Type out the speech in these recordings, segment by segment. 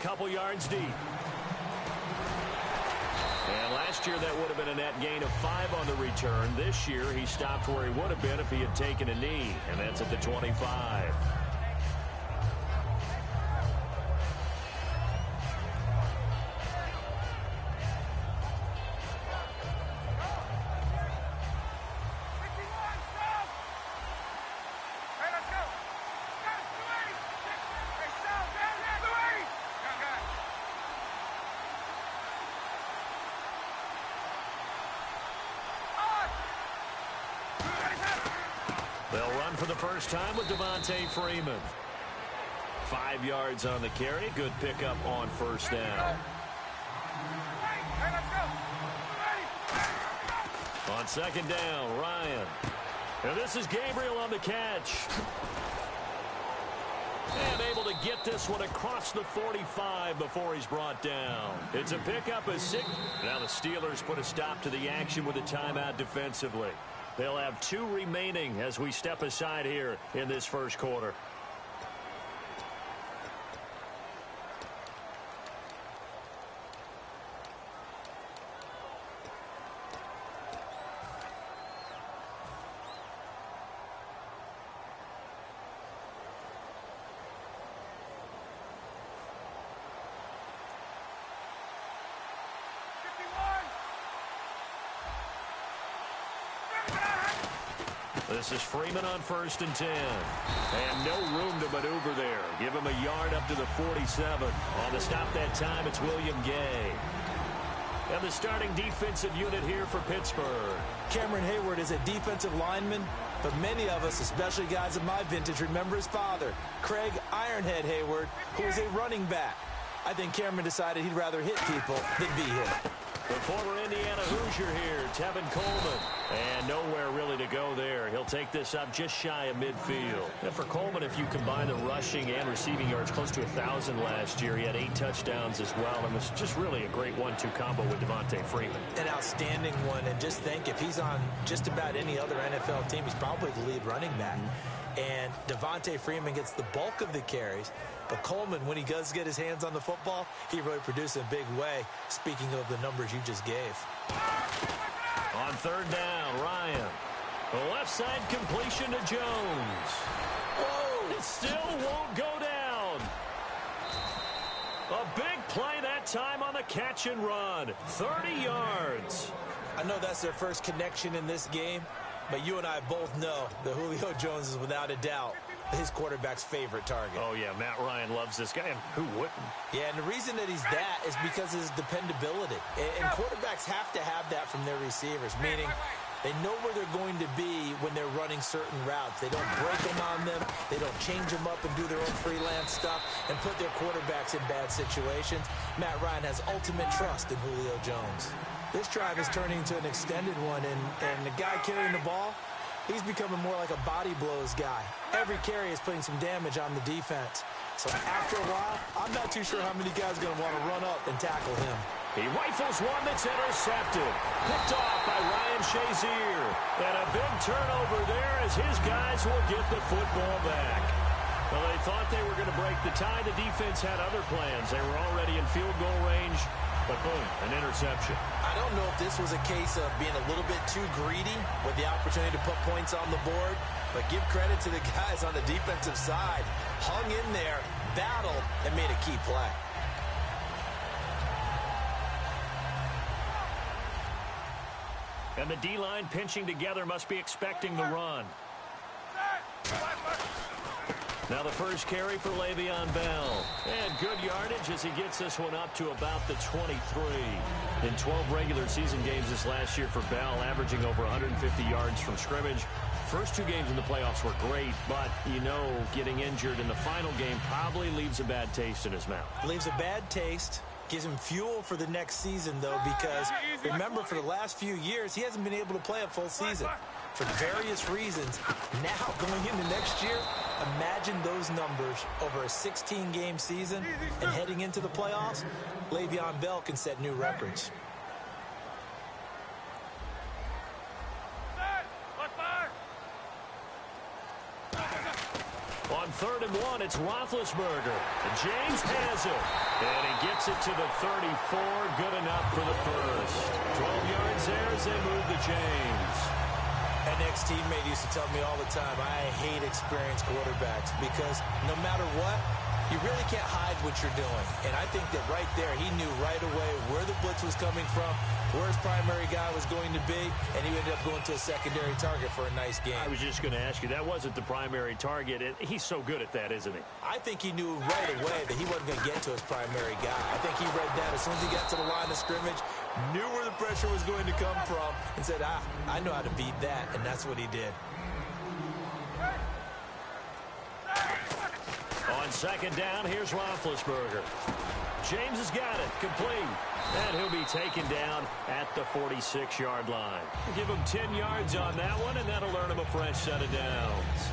couple yards deep. And last year that would have been a net gain of 5 on the return. This year he stopped where he would have been if he had taken a knee, and that's at the 25. They'll run for the first time with Devontae Freeman. 5 yards on the carry. Good pickup on first down. On second down, Ryan. And this is Gabriel on the catch. And able to get this one across the 45 before he's brought down. It's a pickup of 6. Now the Steelers put a stop to the action with a timeout defensively. They'll have 2 remaining as we step aside here in this first quarter. This is Freeman on 1st and 10. And no room to maneuver there. Give him a yard up to the 47. On the stop that time, it's William Gay. And the starting defensive unit here for Pittsburgh. Cameron Hayward is a defensive lineman, but many of us, especially guys of my vintage, remember his father, Craig Ironhead Hayward, who was a running back. I think Cameron decided he'd rather hit people than be hit. The former Indiana Hoosier here, Tevin Coleman. And nowhere really to go there. He'll take this up just shy of midfield. And for Coleman, if you combine the rushing and receiving yards, close to 1,000 last year. He had 8 touchdowns as well. And was just really a great 1-2 combo with Devontae Freeman. An outstanding one. And just think, if he's on just about any other NFL team, he's probably the lead running back. And Devontae Freeman gets the bulk of the carries. But Coleman, when he does get his hands on the football, he really produces in a big way, speaking of the numbers you just gave. On 3rd down, Ryan. The left side completion to Jones. Whoa! It still won't go down. A big play that time on the catch and run. 30 yards. I know that's their first connection in this game, but you and I both know that Julio Jones is without a doubt his quarterback's favorite target. Oh, yeah, Matt Ryan loves this guy, and who wouldn't? Yeah, and the reason that he's that is because of his dependability. And quarterbacks have to have that from their receivers, meaning they know where they're going to be when they're running certain routes. They don't break them on them. They don't change them up and do their own freelance stuff and put their quarterbacks in bad situations. Matt Ryan has ultimate trust in Julio Jones. This drive is turning into an extended one, and the guy carrying the ball, he's becoming more like a body blows guy. Every carry is putting some damage on the defense. So after a while, I'm not too sure how many guys are going to want to run up and tackle him. He rifles one that's intercepted. Picked off by Ryan Shazier. And a big turnover there as his guys will get the football back. Well, they thought they were going to break the tie. The defense had other plans. They were already in field goal range. But boom, an interception. I don't know if this was a case of being a little bit too greedy with the opportunity to put points on the board, but give credit to the guys on the defensive side. Hung in there, battled, and made a key play. And the D-line pinching together must be expecting the run. Now the first carry for Le'Veon Bell. And good yardage as he gets this one up to about the 23. In 12 regular season games this last year for Bell, averaging over 150 yards from scrimmage. First 2 games in the playoffs were great, but, you know, getting injured in the final game probably leaves a bad taste in his mouth. Leaves a bad taste. Gives him fuel for the next season, though, because remember, for the last few years, he hasn't been able to play a full season for various reasons. Now, going into next year, imagine those numbers over a 16-game season and heading into the playoffs. Le'Veon Bell can set new records. On 3rd and 1, it's Roethlisberger. James has it. And he gets it to the 34. Good enough for the first. 12 yards there as they move to James. An ex-teammate used to tell me all the time, I hate experienced quarterbacks because no matter what, you really can't hide what you're doing. And I think that right there, he knew right away where the blitz was coming from, where his primary guy was going to be, and he ended up going to a secondary target for a nice game. I was just going to ask you, that wasn't the primary target. He's so good at that, isn't he? I think he knew right away that he wasn't going to get to his primary guy. I think he read that as soon as he got to the line of scrimmage, knew where the pressure was going to come from, and said, I know how to beat that, and that's what he did. On 2nd down, here's Roethlisberger. James has got it, complete. And he'll be taken down at the 46-yard line. Give him 10 yards on that one, and that'll earn him a fresh set of downs.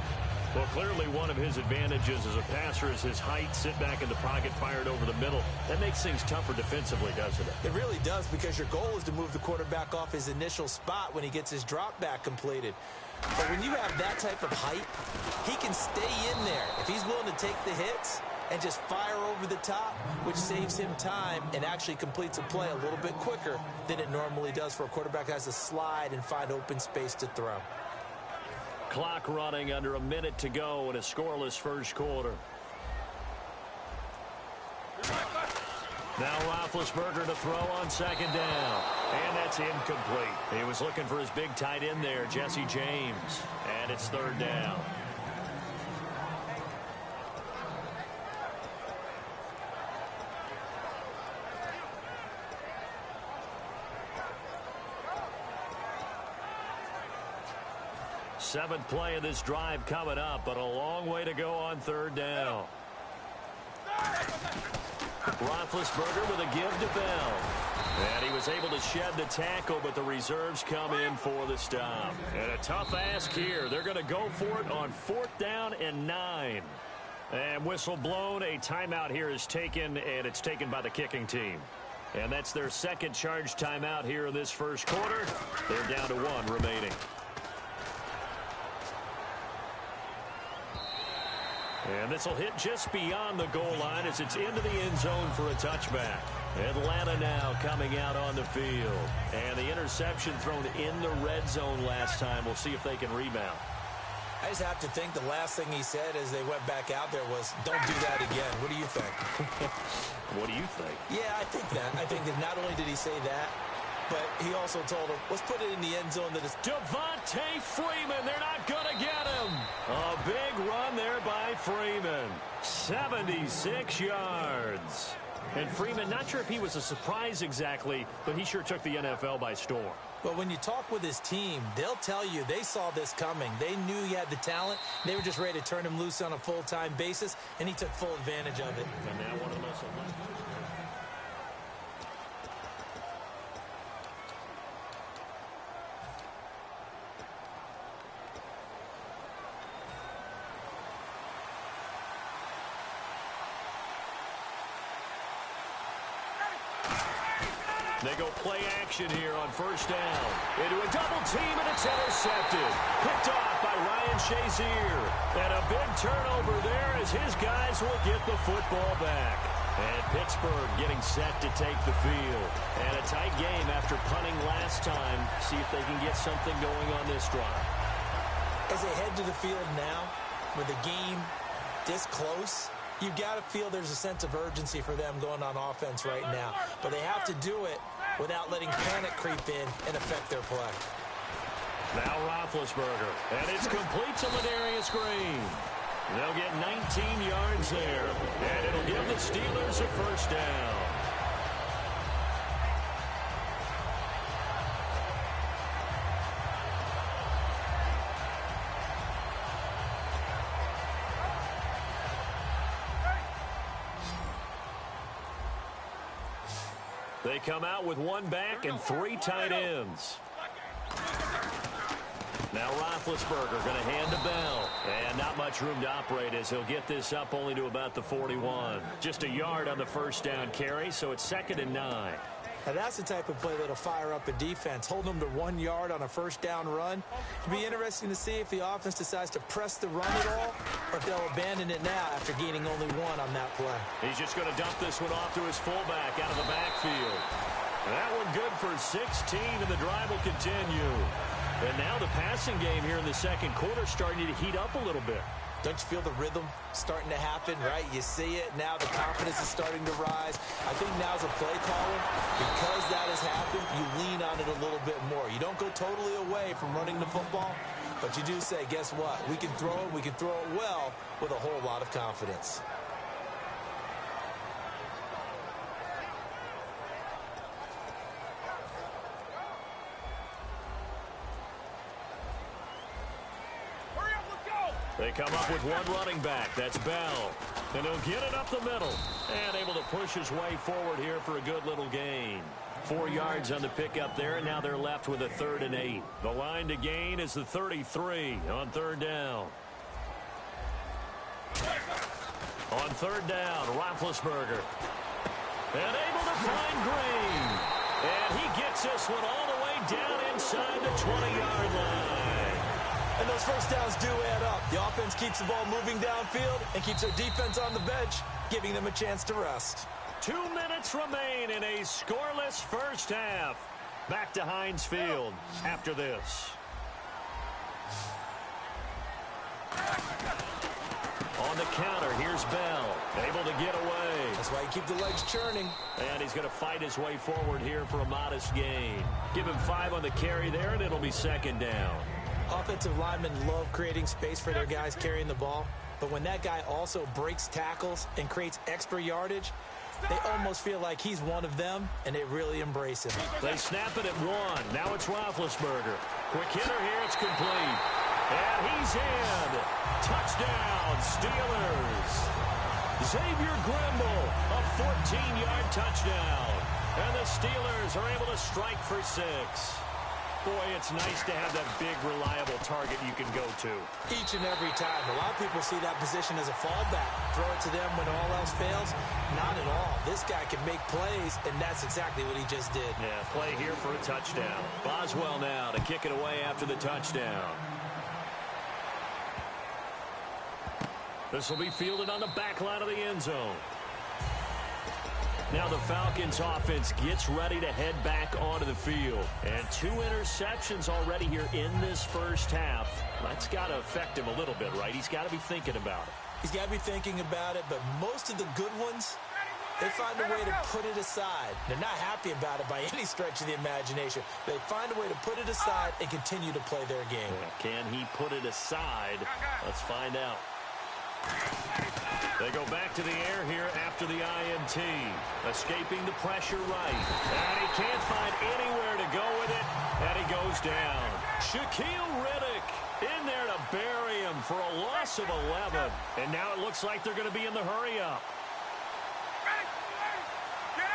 Well, clearly one of his advantages as a passer is his height. Sit back in the pocket, fired over the middle. That makes things tougher defensively, doesn't it? It really does, because your goal is to move the quarterback off his initial spot when he gets his drop back completed. But when you have that type of height, he can stay in there. If he's willing to take the hits and just fire over the top, which saves him time and actually completes a play a little bit quicker than it normally does for a quarterback that has to slide and find open space to throw. Clock running, under a minute to go in a scoreless first quarter. Now Roethlisberger to throw on 2nd down. And that's incomplete. He was looking for his big tight end there, Jesse James. And it's 3rd down. Seventh play of this drive coming up, but a long way to go on 3rd down. Roethlisberger with a give to Bell. And he was able to shed the tackle, but the reserves come in for the stop. And a tough ask here. They're going to go for it on 4th down and 9. And whistle blown. A timeout here is taken, and it's taken by the kicking team. And that's their second charge timeout here in this first quarter. They're down to 1 remaining. And this will hit just beyond the goal line as it's into the end zone for a touchback. Atlanta now coming out on the field. And the interception thrown in the red zone last time. We'll see if they can rebound. I just have to think the last thing he said as they went back out there was, don't do that again. What do you think? What do you think? Yeah, I think that. I think that not only did he say that, but he also told him, let's put it in the end zone. That is Devontae Freeman. They're not going to get him. A big run there by Freeman. 76 yards. And Freeman, not sure if he was a surprise exactly, but he sure took the NFL by storm. But when you talk with his team, they'll tell you they saw this coming. They knew he had the talent. They were just ready to turn him loose on a full-time basis, and he took full advantage of it. And now one of the most elect. They go play action here on 1st down. Into a double team, and it's intercepted. Picked off by Ryan Shazier. And a big turnover there as his guys will get the football back. And Pittsburgh getting set to take the field. And a tight game after punting last time. See if they can get something going on this drive. As they head to the field now, with the game this close, you got to feel there's a sense of urgency for them going on offense right now. But they have to do it without letting panic creep in and affect their play. Now Roethlisberger. And it's complete to Ladarius Green. They'll get 19 yards there. And it'll give the Steelers a 1st down. They come out with 1 back and 3 tight ends. Now Roethlisberger going to hand to Bell. And not much room to operate as he'll get this up only to about the 41. Just a yard on the 1st down carry, so it's 2nd and 9. Now that's the type of play that'll fire up a defense, holding them to 1 yard on a first down run. It'll be interesting to see if the offense decides to press the run at all, or if they'll abandon it now after gaining only 1 on that play. He's just going to dump this one off to his fullback out of the backfield. That one good for 16, and the drive will continue. And now the passing game here in the second quarter starting to heat up a little bit. Don't you feel the rhythm starting to happen, right? You see it. Now the confidence is starting to rise. I think now's a play caller. Because that has happened, you lean on it a little bit more. You don't go totally away from running the football, but you do say, guess what? We can throw it. We can throw it well with a whole lot of confidence. They come up with one running back. That's Bell. And he'll get it up the middle. And able to push his way forward here for a good little gain. 4 yards on the pickup there, and now they're left with a 3rd and 8. The line to gain is the 33 on 3rd down. On 3rd down, Roethlisberger. And able to find Green. And he gets this one all the way down inside the 20-yard line. And those first downs do add up. The offense keeps the ball moving downfield and keeps their defense on the bench, giving them a chance to rest. 2 minutes remain in a scoreless first half. Back to Heinz Field after this. On the counter, here's Bell. Able to get away. That's why you keep the legs churning. And he's going to fight his way forward here for a modest gain. Give him 5 on the carry there, and it'll be 2nd down. Offensive linemen love creating space for their guys carrying the ball, but when that guy also breaks tackles and creates extra yardage, they almost feel like he's one of them, and they really embrace him. They snap it at 1. Now it's Roethlisberger. Quick hitter here, it's complete. And he's in. Touchdown, Steelers. Xavier Grimble, a 14-yard touchdown. And the Steelers are able to strike for 6. Boy, it's nice to have that big, reliable target you can go to. Each and every time. A lot of people see that position as a fallback. Throw it to them when all else fails. Not at all. This guy can make plays, and that's exactly what he just did. Yeah, play here for a touchdown. Boswell now to kick it away after the touchdown. This will be fielded on the back line of the end zone. Now the Falcons offense gets ready to head back onto the field. And 2 interceptions already here in this first half. That's got to affect him a little bit, right? He's got to be thinking about it. He's got to be thinking about it, but most of the good ones, they find a way to put it aside. They're not happy about it by any stretch of the imagination. They find a way to put it aside and continue to play their game. Can he put it aside? Let's find out. They go back to the air here after the INT. Escaping the pressure right. And he can't find anywhere to go with it. And he goes down. Shaquille Riddick in there to bury him for a loss of 11. And now it looks like they're going to be in the hurry-up.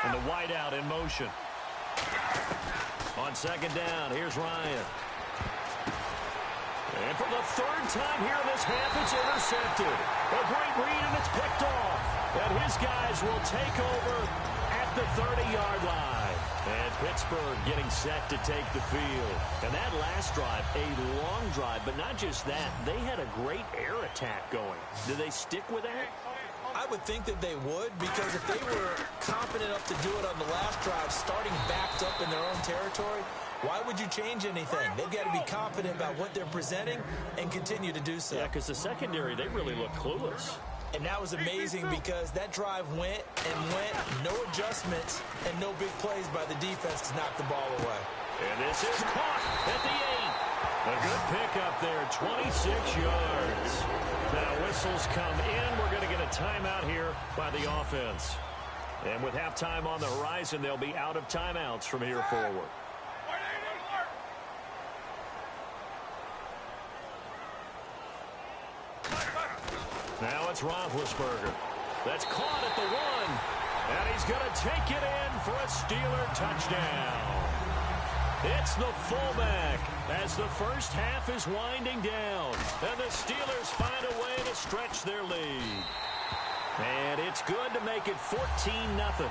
And the wideout in motion. On 2nd down, here's Ryan. And for the 3rd time here in this half, it's intercepted. A great read, and it's picked off. And his guys will take over at the 30-yard line. And Pittsburgh getting set to take the field. And that last drive, a long drive, but not just that. They had a great air attack going. Do they stick with that? I would think that they would, because if they were confident enough to do it on the last drive, starting backed up in their own territory, why would you change anything? They've got to be confident about what they're presenting and continue to do so. Yeah, because the secondary, they really look clueless. And that was amazing because that drive went and went, no adjustments, and no big plays by the defense to knock the ball away. And this is caught at the 8. A good pickup there, 26 yards. Now whistles come in. We're going to get a timeout here by the offense. And with halftime on the horizon, they'll be out of timeouts from here forward. Now it's Roethlisberger. That's caught at the 1. And he's going to take it in for a Steeler touchdown. It's the fullback as the first half is winding down. And the Steelers find a way to stretch their lead. And it's good to make it 14-0.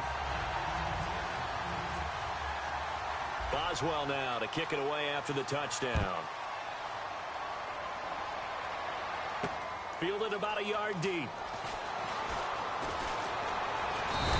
Boswell now to kick it away after the touchdown. Fielded about a yard deep.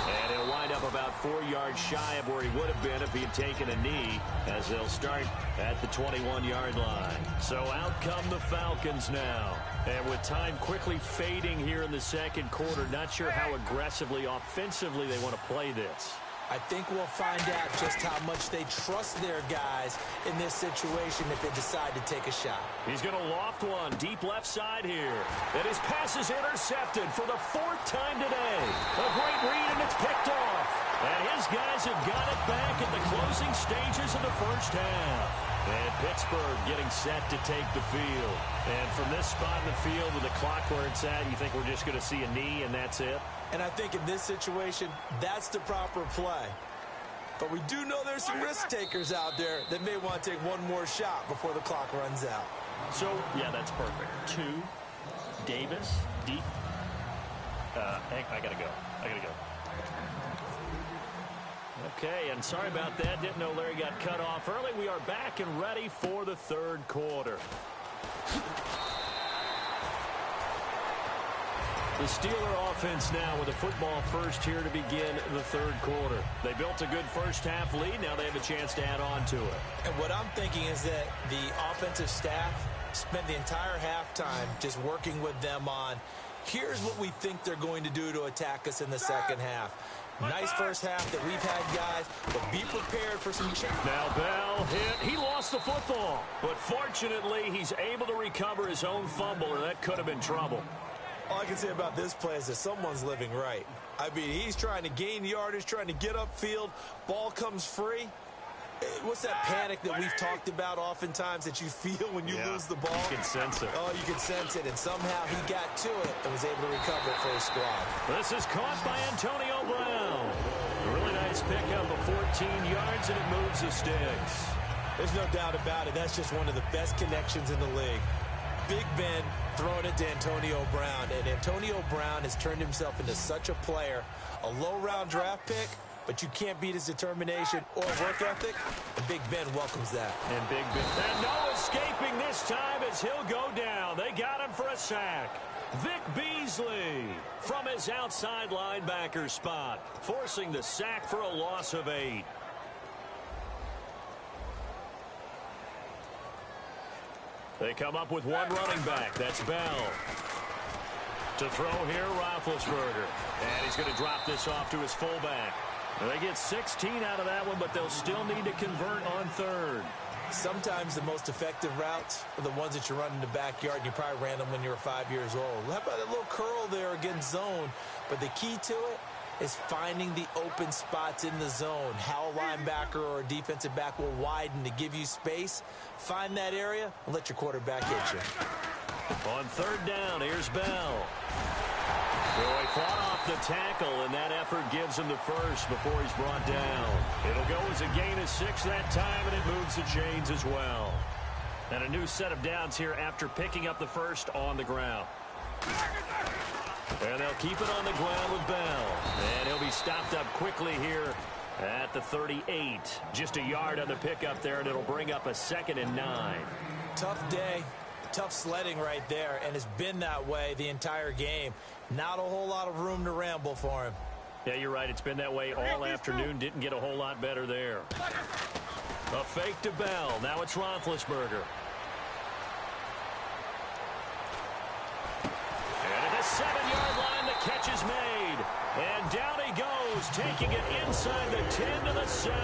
And he'll wind up about 4 yards shy of where he would have been if he had taken a knee, as they'll start at the 21-yard line. So out come the Falcons now. And with time quickly fading here in the second quarter, not sure how aggressively, offensively they want to play this. I think we'll find out just how much they trust their guys in this situation if they decide to take a shot. He's going to loft one deep left side here. And his pass is intercepted for the 4th time today. A great read, and it's picked off. And his guys have got it back at the closing stages of the first half. And Pittsburgh getting set to take the field. And from this spot in the field with the clock where it's at, you think we're just going to see a knee and that's it? And I think in this situation, that's the proper play. But we do know there's some risk takers out there that may want to take one more shot before the clock runs out. So, yeah, that's perfect. 2, Davis, deep. I got to go. Okay, and sorry about that. Didn't know Larry got cut off early. We are back and ready for the third quarter. The Steeler offense now with a football first here to begin the third quarter. They built a good first half lead. Now they have a chance to add on to it. And what I'm thinking is that the offensive staff spent the entire halftime just working with them on, here's what we think they're going to do to attack us in the second half. Nice first half that we've had, guys, but be prepared for some change. Now Bell hit. He lost the football, but fortunately he's able to recover his own fumble, or that could have been trouble. All I can say about this play is that someone's living right. I mean, he's trying to gain yardage, trying to get upfield. Ball comes free. What's that panic that we've talked about oftentimes that you feel when you lose the ball? You can sense it. Oh, you can sense it, and somehow he got to it and was able to recover it for his squad. This is caught by Antonio Brown. A really nice pickup of 14 yards, and it moves the sticks. There's no doubt about it. That's just one of the best connections in the league. Big Ben throwing it to Antonio Brown, and Antonio Brown has turned himself into such a player. A low-round draft pick, but you can't beat his determination or work ethic, and Big Ben welcomes that. And Big Ben, and no escaping this time as he'll go down. They got him for a sack. Vic Beasley from his outside linebacker spot, forcing the sack for a loss of 8. They come up with one running back. That's Bell. To throw here, Roethlisberger. And he's going to drop this off to his fullback. They get 16 out of that one, but they'll still need to convert on third. Sometimes the most effective routes are the ones that you run in the backyard, and you probably ran them when you were 5 years old. How about a little curl there against zone? But the key to it is finding the open spots in the zone. How a linebacker or a defensive back will widen to give you space. Find that area and let your quarterback hit you. On third down, here's Bell. Well, he fought off the tackle, and that effort gives him the first before he's brought down. It'll go as a gain of 6 that time, and it moves the chains as well. And a new set of downs here after picking up the first on the ground. And they'll keep it on the ground with Bell. And he'll be stopped up quickly here at the 38. Just a yard on the pickup there, and it'll bring up a 2nd and 9. Tough day. Tough sledding right there, and it's been that way the entire game. Not a whole lot of room to ramble for him. Yeah, you're right. It's been that way all afternoon. Didn't get a whole lot better there. A fake to Bell. Now it's Roethlisberger. And at the 7-yard line, the catch is made. And down he goes, taking it inside the 10 to the 7.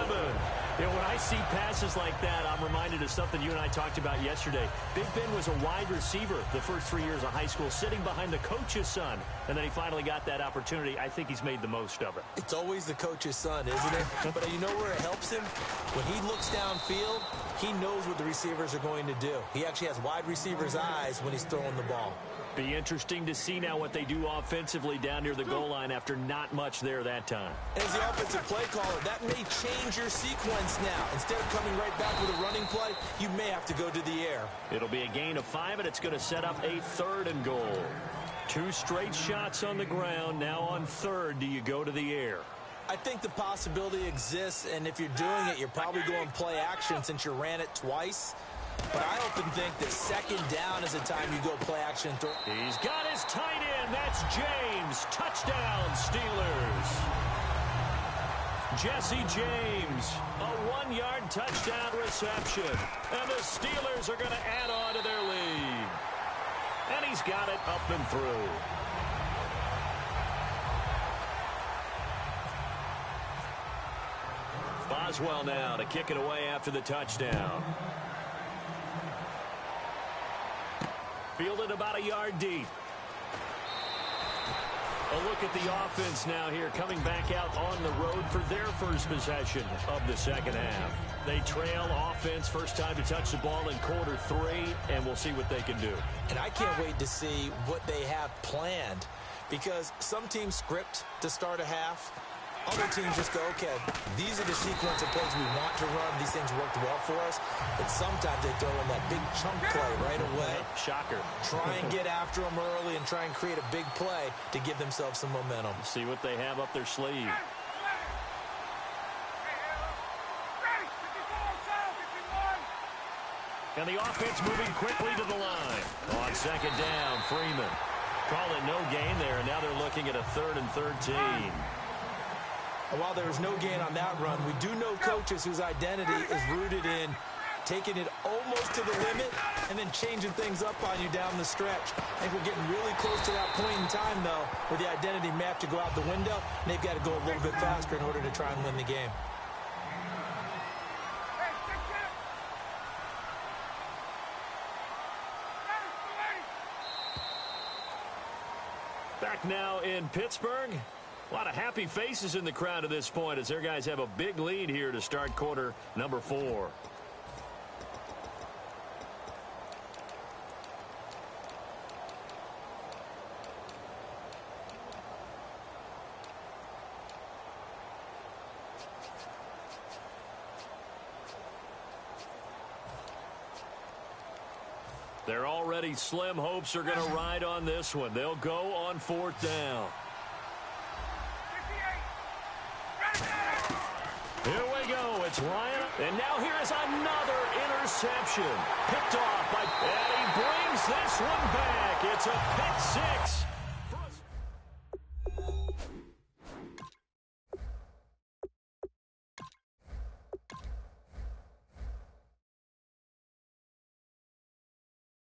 You know, when I see passes like that, I'm reminded of something you and I talked about yesterday. Big Ben was a wide receiver the first 3 years of high school, sitting behind the coach's son. And then he finally got that opportunity. I think he's made the most of it. It's always the coach's son, isn't it? But you know where it helps him? When he looks downfield, he knows what the receivers are going to do. He actually has wide receivers' eyes when he's throwing the ball. Be interesting to see now what they do offensively down near the goal line after not much there that time. As the offensive play caller, that may change your sequence now. Instead of coming right back with a running play, you may have to go to the air. It'll be a gain of 5, and it's going to set up a 3rd and goal. 2 straight shots on the ground. Now on 3rd, do you go to the air? I think the possibility exists, and if you're doing it, you're probably going play action since you ran it twice. But I often think that second down is the time you go play action. He's got his tight end. That's James. Touchdown, Steelers. Jesse James, a 1-yard touchdown reception. And the Steelers are going to add on to their lead. And he's got it up and through. Boswell now to kick it away after the touchdown. Fielded about a yard deep. A look at the offense now here, coming back out on the road for their first possession of the second half. They trail offense, first time to touch the ball in quarter 3, and we'll see what they can do. And I can't wait to see what they have planned, because some teams script to start a half. Other teams just go, okay, these are the sequence of plays we want to run. These things worked well for us. But sometimes they throw in that big chunk play right away. Shocker. Try and get after them early and try and create a big play to give themselves some momentum. See what they have up their sleeve. And the offense moving quickly to the line. On second down, Freeman. Call it no gain there, and now they're looking at a 3rd and 13. And while there was no gain on that run, we do know coaches whose identity is rooted in taking it almost to the limit and then changing things up on you down the stretch. I think we're getting really close to that point in time, though, where the identity map to go out the window, and they've got to go a little bit faster in order to try and win the game. Back now in Pittsburgh. A lot of happy faces in the crowd at this point as their guys have a big lead here to start quarter number 4. Their already slim hopes are going to ride on this one. They'll go on 4th down. Here we go. It's Ryan. And now here is another interception. Picked off by... And he brings this one back. It's a pick 6.